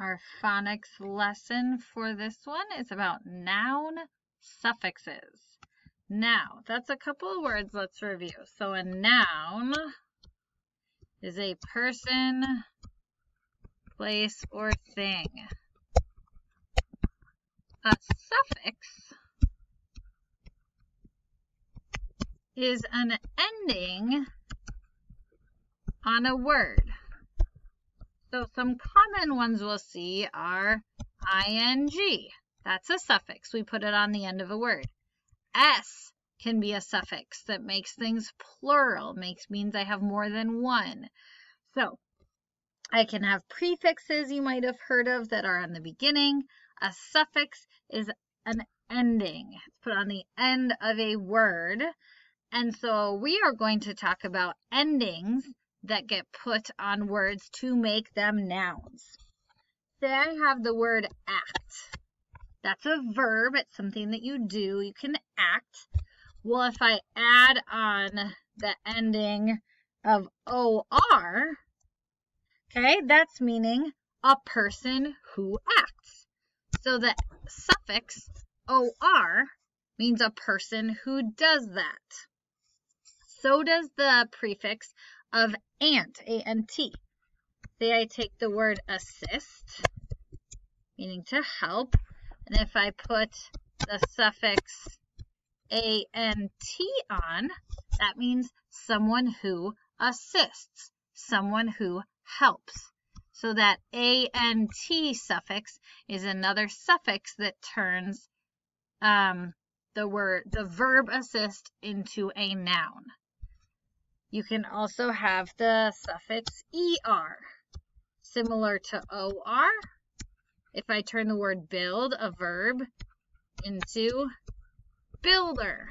Our phonics lesson for this one is about noun suffixes. Now, that's a couple of words. Let's review. So a noun is a person, place, or thing. A suffix is an ending on a word. So some common ones we'll see are ing. That's a suffix. We put it on the end of a word. S can be a suffix that makes things plural, means I have more than one. So I can have prefixes you might have heard of that are on the beginning. A suffix is an ending. It's put on the end of a word. And so we are going to talk about endings that get put on words to make them nouns. Say I have the word act. That's a verb. It's something that you do. You can act. Well, if I add on the ending of OR, okay, that's meaning a person who acts. So the suffix OR means a person who does that. So does the prefix of ant, A-N-T. Say I take the word assist, meaning to help, and if I put the suffix A-N-T on, that means someone who assists, someone who helps. So that A-N-T suffix is another suffix that turns the verb assist into a noun. You can also have the suffix ER, similar to OR. If I turn the word build, a verb, into builder,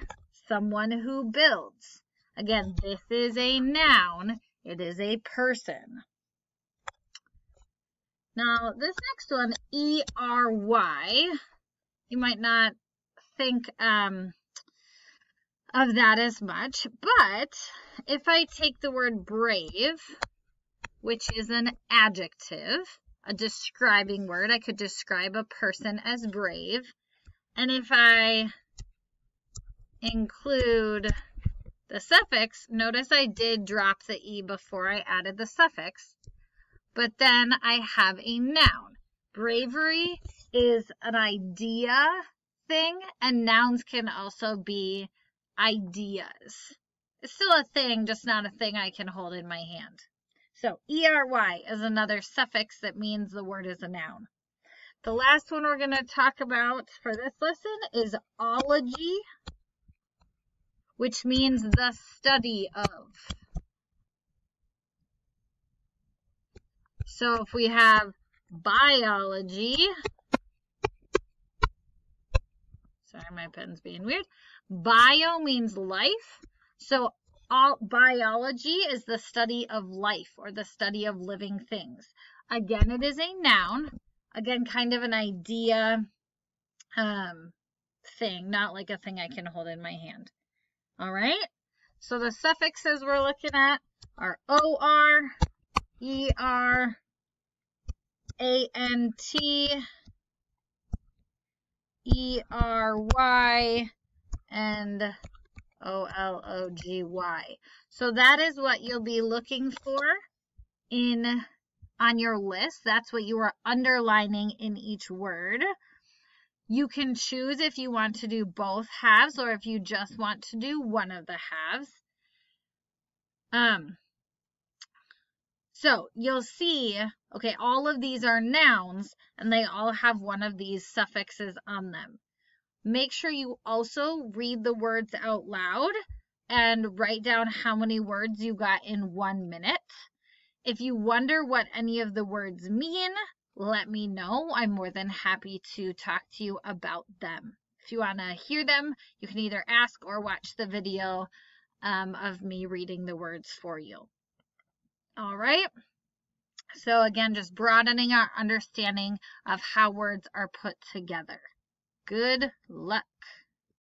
someone who builds. Again, this is a noun. It is a person. Now, this next one, ERY, you might not think of that as much, but if I take the word brave, which is an adjective, a describing word, I could describe a person as brave, and if I include the suffix, notice I did drop the E before I added the suffix, but then I have a noun. Bravery is an idea thing, and nouns can also be ideas. It's still a thing, just not a thing I can hold in my hand. So ERY is another suffix that means the word is a noun. The last one we're going to talk about for this lesson is ology, which means the study of. So if we have biology, sorry, my pen's being weird. Bio means life. So biology is the study of life or the study of living things. Again, it is a noun. Again, kind of an idea thing, not like a thing I can hold in my hand. All right? So the suffixes we're looking at are OR, ER, ANT, ERY, and OLOGY. So that is what you'll be looking for on your list. That's what you are underlining in each word. You can choose if you want to do both halves or if you just want to do one of the halves. So you'll see, okay, all of these are nouns and they all have one of these suffixes on them. Make sure you also read the words out loud and write down how many words you got in 1 minute. If you wonder what any of the words mean, let me know. I'm more than happy to talk to you about them. If you want to hear them, you can either ask or watch the video of me reading the words for you. All right. So again, just broadening our understanding of how words are put together. Good luck.